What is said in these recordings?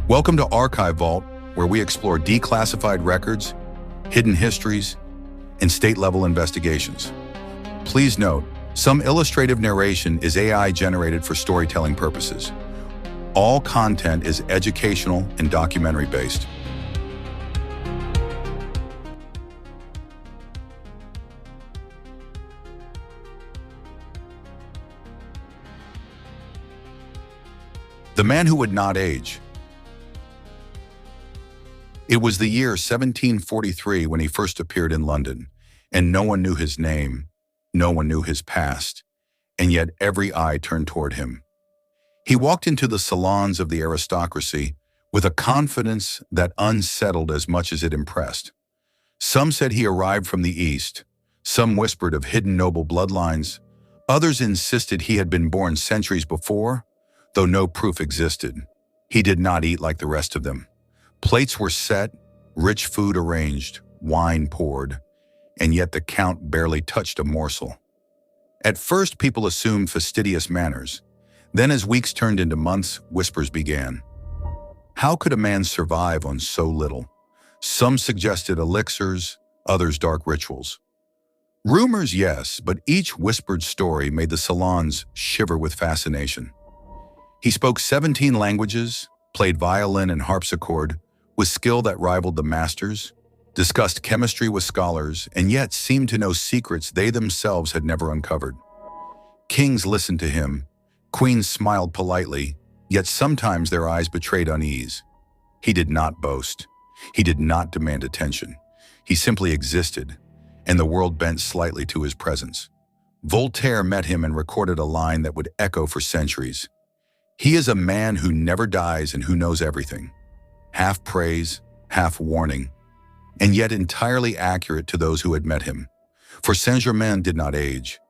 Welcome to Archive Vault, where we explore declassified records, hidden histories, and state-level investigations. Please note, some illustrative narration is AI-generated for storytelling purposes. All content is educational and documentary-based. The Man Who Would Not Age. It was the year 1743 when he first appeared in London, and no one knew his name, no one knew his past, and yet every eye turned toward him. He walked into the salons of the aristocracy with a confidence that unsettled as much as it impressed. Some said he arrived from the East, some whispered of hidden noble bloodlines, others insisted he had been born centuries before, though no proof existed. He did not eat like the rest of them. Plates were set, rich food arranged, wine poured, and yet the Count barely touched a morsel. At first, people assumed fastidious manners. Then, as weeks turned into months, whispers began. How could a man survive on so little? Some suggested elixirs, others dark rituals. Rumors, yes, but each whispered story made the salons shiver with fascination. He spoke 17 languages, played violin and harpsichord with skill that rivaled the masters, discussed chemistry with scholars, and yet seemed to know secrets they themselves had never uncovered. Kings listened to him, queens smiled politely, yet sometimes their eyes betrayed unease. He did not boast. He did not demand attention. He simply existed, and the world bent slightly to his presence. Voltaire met him and recorded a line that would echo for centuries. He is a man who never dies and who knows everything. Half praise, half warning, and yet entirely accurate to those who had met him. For Germain did not age.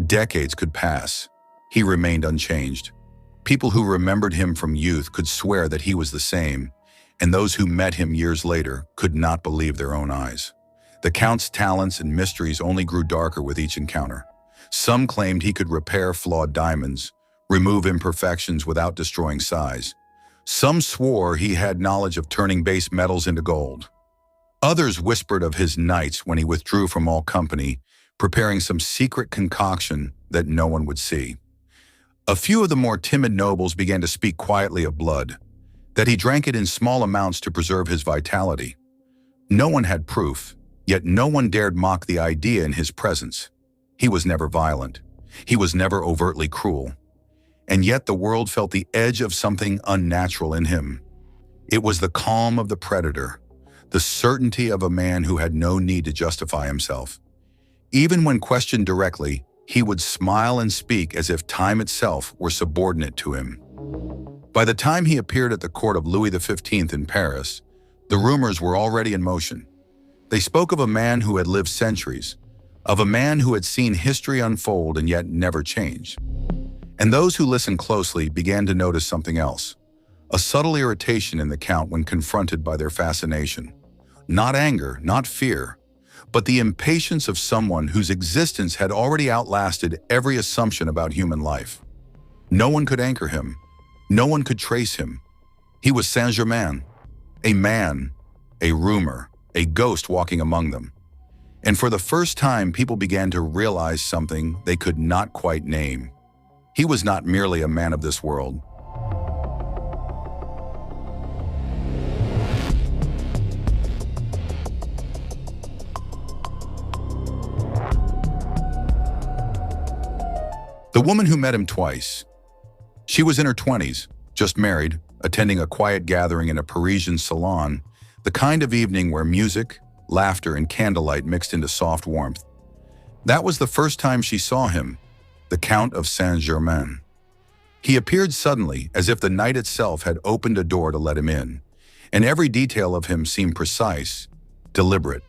Decades could pass. He remained unchanged. People who remembered him from youth could swear that he was the same, and those who met him years later could not believe their own eyes. The Count's talents and mysteries only grew darker with each encounter. Some claimed he could repair flawed diamonds, remove imperfections without destroying size. Some swore he had knowledge of turning base metals into gold. Others whispered of his nights when he withdrew from all company, preparing some secret concoction that no one would see. A few of the more timid nobles began to speak quietly of blood, that he drank it in small amounts to preserve his vitality. No one had proof, yet no one dared mock the idea in his presence. He was never violent. He was never overtly cruel. And yet the world felt the edge of something unnatural in him. It was the calm of the predator, the certainty of a man who had no need to justify himself. Even when questioned directly, he would smile and speak as if time itself were subordinate to him. By the time he appeared at the court of Louis XV in Paris, the rumors were already in motion. They spoke of a man who had lived centuries, of a man who had seen history unfold and yet never changed. And those who listened closely began to notice something else, a subtle irritation in the Count when confronted by their fascination. Not anger, not fear, but the impatience of someone whose existence had already outlasted every assumption about human life. No one could anchor him. No one could trace him. He was Germain, a man, a rumor, a ghost walking among them. And for the first time, people began to realize something they could not quite name. He was not merely a man of this world. The woman who met him twice. She was in her 20s, just married, attending a quiet gathering in a Parisian salon, the kind of evening where music, laughter, and candlelight mixed into soft warmth. That was the first time she saw him, the Count of Saint-Germain. He appeared suddenly, as if the night itself had opened a door to let him in, and every detail of him seemed precise, deliberate.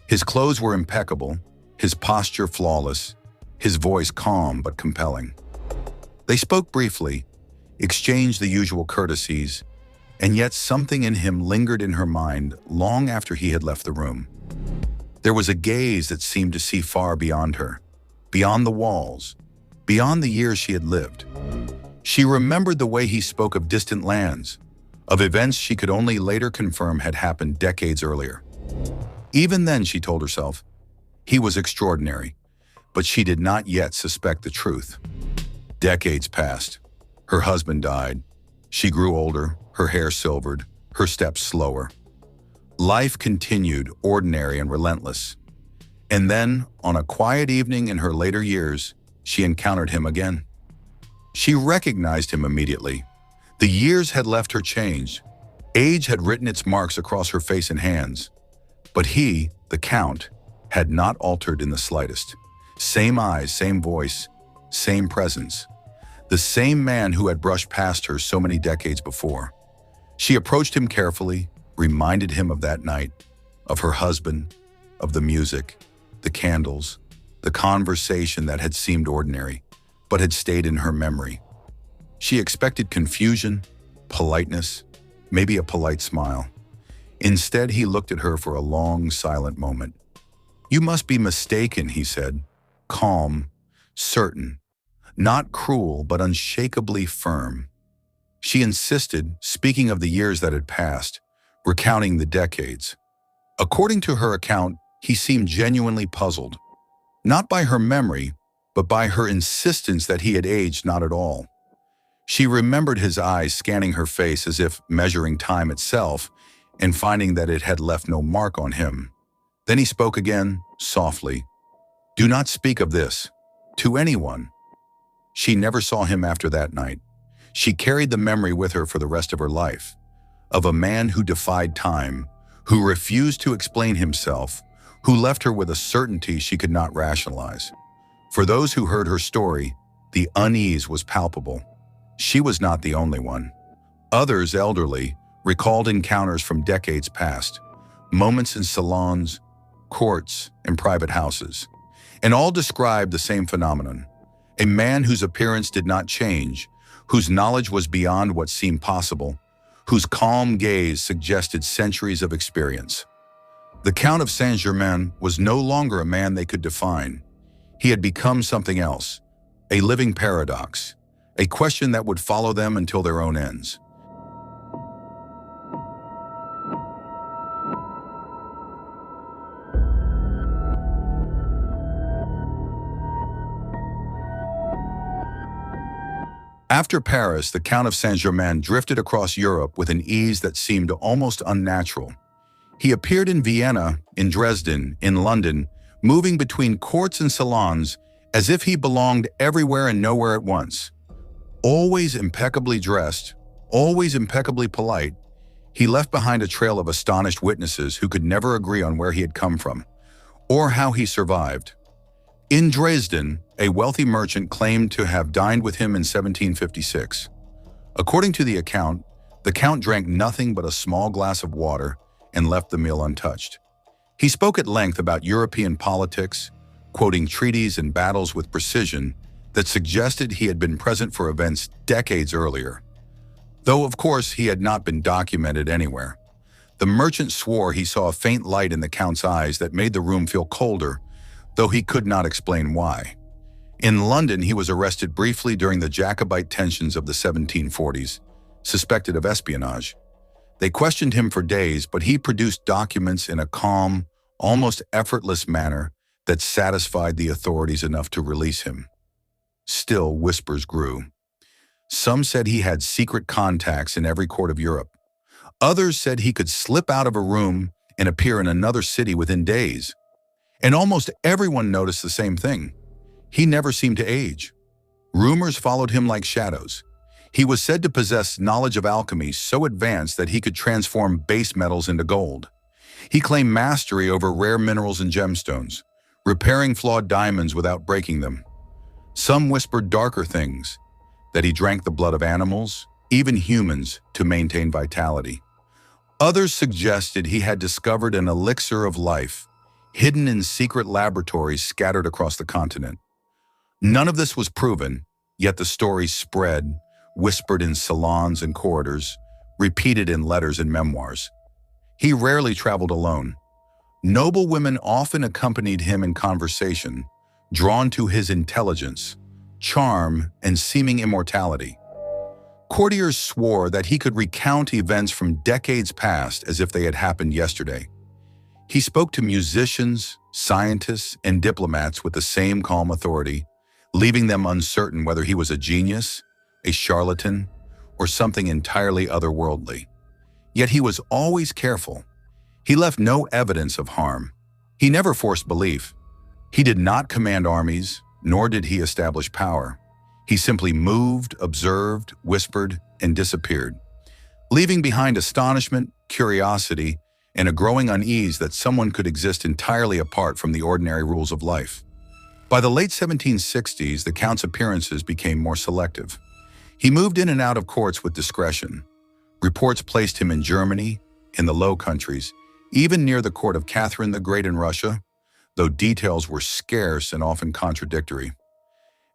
His clothes were impeccable, his posture flawless, his voice calm but compelling. They spoke briefly, exchanged the usual courtesies, and yet something in him lingered in her mind long after he had left the room. There was a gaze that seemed to see far beyond her, beyond the walls, beyond the years she had lived. She remembered the way he spoke of distant lands, of events she could only later confirm had happened decades earlier. Even then, she told herself, he was extraordinary, but she did not yet suspect the truth. Decades passed. Her husband died. She grew older, her hair silvered, her steps slower. Life continued, ordinary and relentless. And then, on a quiet evening in her later years, she encountered him again. She recognized him immediately. The years had left her changed. Age had written its marks across her face and hands. But he, the Count, had not altered in the slightest. Same eyes, same voice, same presence. The same man who had brushed past her so many decades before. She approached him carefully, reminded him of that night, of her husband, of the music, the candles, the conversation that had seemed ordinary, but had stayed in her memory. She expected confusion, politeness, maybe a polite smile. Instead, he looked at her for a long, silent moment. "You must be mistaken," he said, calm, certain, not cruel, but unshakably firm. She insisted, speaking of the years that had passed, recounting the decades. According to her account, he seemed genuinely puzzled, not by her memory, but by her insistence that he had aged not at all. She remembered his eyes scanning her face as if measuring time itself and finding that it had left no mark on him. Then he spoke again, softly. "Do not speak of this to anyone." She never saw him after that night. She carried the memory with her for the rest of her life, of a man who defied time, who refused to explain himself, who left her with a certainty she could not rationalize. For those who heard her story, the unease was palpable. She was not the only one. Others, elderly, recalled encounters from decades past, moments in salons, courts, and private houses, and all described the same phenomenon. A man whose appearance did not change, whose knowledge was beyond what seemed possible, whose calm gaze suggested centuries of experience. The Count of Saint-Germain was no longer a man they could define. He had become something else, a living paradox, a question that would follow them until their own ends. After Paris, the Count of Saint-Germain drifted across Europe with an ease that seemed almost unnatural. He appeared in Vienna, in Dresden, in London, moving between courts and salons as if he belonged everywhere and nowhere at once. Always impeccably dressed, always impeccably polite, he left behind a trail of astonished witnesses who could never agree on where he had come from, or how he survived. In Dresden, a wealthy merchant claimed to have dined with him in 1756. According to the account, the Count drank nothing but a small glass of water and left the meal untouched. He spoke at length about European politics, quoting treaties and battles with precision that suggested he had been present for events decades earlier. Though, of course, he had not been documented anywhere. The merchant swore he saw a faint light in the Count's eyes that made the room feel colder, though he could not explain why. In London, he was arrested briefly during the Jacobite tensions of the 1740s, suspected of espionage. They questioned him for days, but he produced documents in a calm, almost effortless manner that satisfied the authorities enough to release him. Still, whispers grew. Some said he had secret contacts in every court of Europe. Others said he could slip out of a room and appear in another city within days. And almost everyone noticed the same thing. He never seemed to age. Rumors followed him like shadows. He was said to possess knowledge of alchemy so advanced that he could transform base metals into gold. He claimed mastery over rare minerals and gemstones, repairing flawed diamonds without breaking them. Some whispered darker things, that he drank the blood of animals, even humans, to maintain vitality. Others suggested he had discovered an elixir of life, hidden in secret laboratories scattered across the continent. None of this was proven, yet the story spread, whispered in salons and corridors, repeated in letters and memoirs. He rarely traveled alone. Noble women often accompanied him in conversation, drawn to his intelligence, charm, and seeming immortality. Courtiers swore that he could recount events from decades past as if they had happened yesterday. He spoke to musicians, scientists, and diplomats with the same calm authority, leaving them uncertain whether he was a genius, a charlatan, or something entirely otherworldly. Yet he was always careful. He left no evidence of harm. He never forced belief. He did not command armies, nor did he establish power. He simply moved, observed, whispered, and disappeared, leaving behind astonishment, curiosity, and a growing unease that someone could exist entirely apart from the ordinary rules of life. By the late 1760s, the Count's appearances became more selective. He moved in and out of courts with discretion. Reports placed him in Germany, in the Low Countries, even near the court of Catherine the Great in Russia, though details were scarce and often contradictory.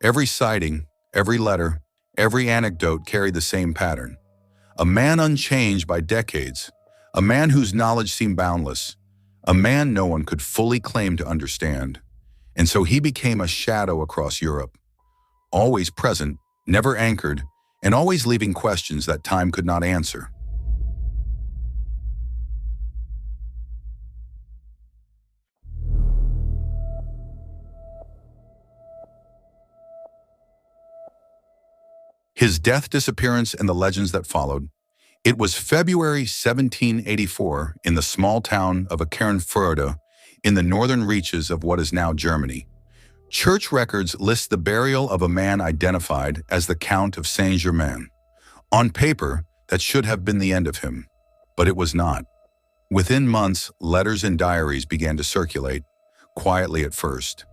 Every sighting, every letter, every anecdote carried the same pattern. A man unchanged by decades, a man whose knowledge seemed boundless, a man no one could fully claim to understand. And so he became a shadow across Europe, always present, never anchored, and always leaving questions that time could not answer. His death, disappearance, and the legends that followed. It was February 1784 in the small town of Eckernförde in the northern reaches of what is now Germany. Church records list the burial of a man identified as the Count of Saint-Germain. On paper, that should have been the end of him, but it was not. Within months, letters and diaries began to circulate, quietly at first.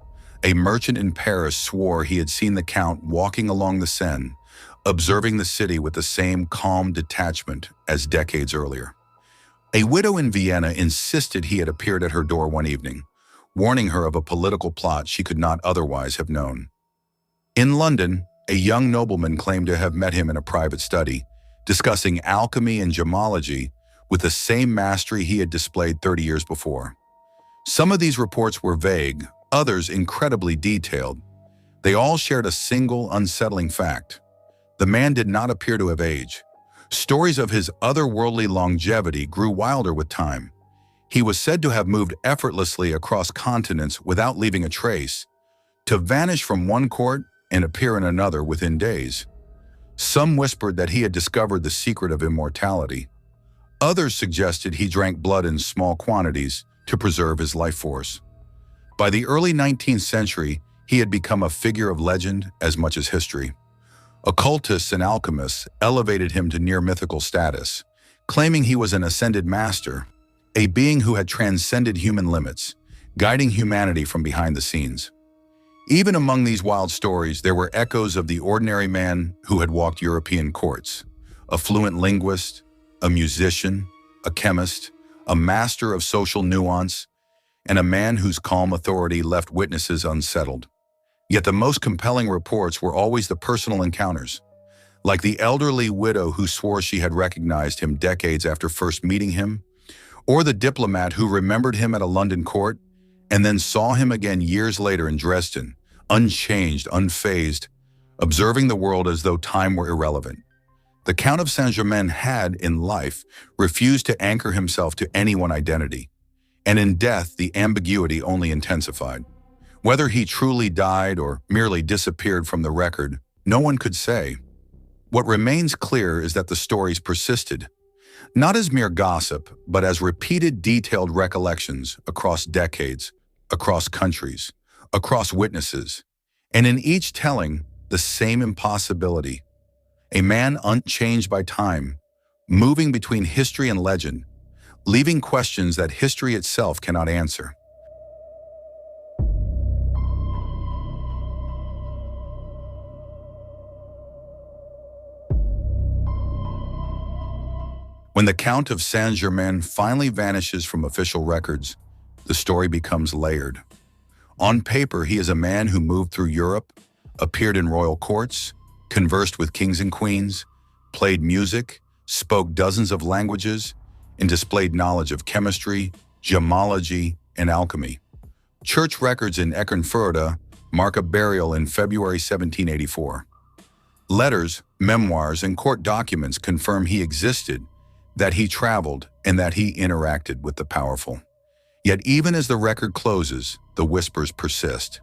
A merchant in Paris swore he had seen the Count walking along the Seine, observing the city with the same calm detachment as decades earlier. A widow in Vienna insisted he had appeared at her door one evening, warning her of a political plot she could not otherwise have known. In London, a young nobleman claimed to have met him in a private study, discussing alchemy and gemology with the same mastery he had displayed 30 years before. Some of these reports were vague, others incredibly detailed. They all shared a single unsettling fact. The man did not appear to have aged. Stories of his otherworldly longevity grew wilder with time. He was said to have moved effortlessly across continents without leaving a trace, to vanish from one court and appear in another within days. Some whispered that he had discovered the secret of immortality. Others suggested he drank blood in small quantities to preserve his life force. By the early 19th century, he had become a figure of legend as much as history. Occultists and alchemists elevated him to near mythical status, claiming he was an ascended master, a being who had transcended human limits, guiding humanity from behind the scenes. Even among these wild stories, there were echoes of the ordinary man who had walked European courts, a fluent linguist, a musician, a chemist, a master of social nuance, and a man whose calm authority left witnesses unsettled. Yet the most compelling reports were always the personal encounters, like the elderly widow who swore she had recognized him decades after first meeting him, or the diplomat who remembered him at a London court and then saw him again years later in Dresden, unchanged, unfazed, observing the world as though time were irrelevant. The Count of Saint-Germain had, in life, refused to anchor himself to any one identity, and in death the ambiguity only intensified. Whether he truly died or merely disappeared from the record, no one could say. What remains clear is that the stories persisted, not as mere gossip, but as repeated detailed recollections across decades, across countries, across witnesses, and in each telling, the same impossibility. A man unchanged by time, moving between history and legend, leaving questions that history itself cannot answer. When the Count of Saint-Germain finally vanishes from official records, the story becomes layered. On paper, he is a man who moved through Europe, appeared in royal courts, conversed with kings and queens, played music, spoke dozens of languages, and displayed knowledge of chemistry, gemology, and alchemy. Church records in Eckernförde mark a burial in February 1784. Letters, memoirs, and court documents confirm he existed, that he traveled, and that he interacted with the powerful. Yet even as the record closes, the whispers persist.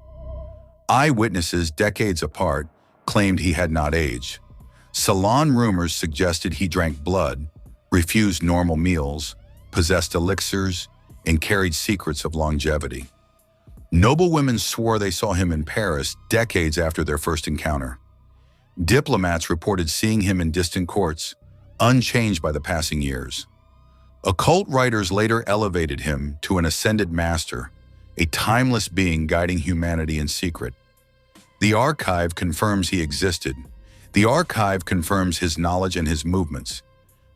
Eyewitnesses, decades apart, claimed he had not aged. Salon rumors suggested he drank blood, refused normal meals, possessed elixirs, and carried secrets of longevity. Noble women swore they saw him in Paris decades after their first encounter. Diplomats reported seeing him in distant courts, unchanged by the passing years. Occult writers later elevated him to an ascended master, a timeless being guiding humanity in secret. The archive confirms he existed. The archive confirms his knowledge and his movements.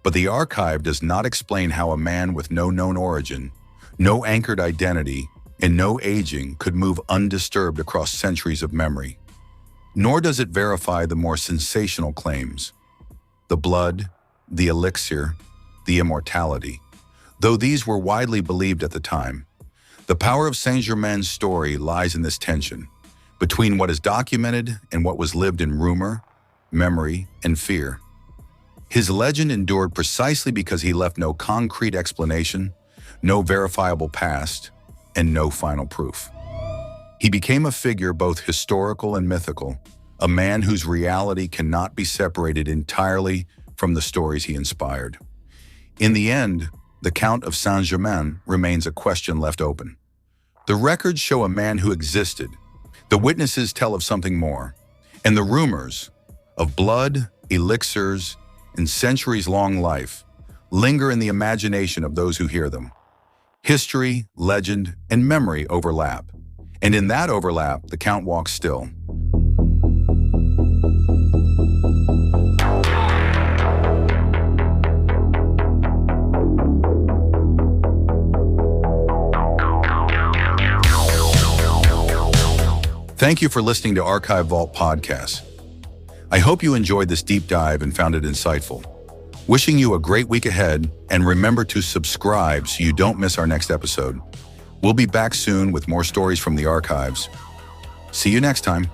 But the archive does not explain how a man with no known origin, no anchored identity, and no aging could move undisturbed across centuries of memory. Nor does it verify the more sensational claims. The blood, the elixir, the immortality. Though these were widely believed at the time, the power of Saint-Germain's story lies in this tension between what is documented and what was lived in rumor, memory, and fear. His legend endured precisely because he left no concrete explanation, no verifiable past, and no final proof. He became a figure both historical and mythical, a man whose reality cannot be separated entirely from the stories he inspired. In the end, the Count of Saint-Germain remains a question left open. The records show a man who existed. The witnesses tell of something more. And the rumors of blood, elixirs, and centuries-long life linger in the imagination of those who hear them. History, legend, and memory overlap. And in that overlap, the Count walks still. Thank you for listening to Archive Vault Podcast. I hope you enjoyed this deep dive and found it insightful. Wishing you a great week ahead, and remember to subscribe so you don't miss our next episode. We'll be back soon with more stories from the archives. See you next time.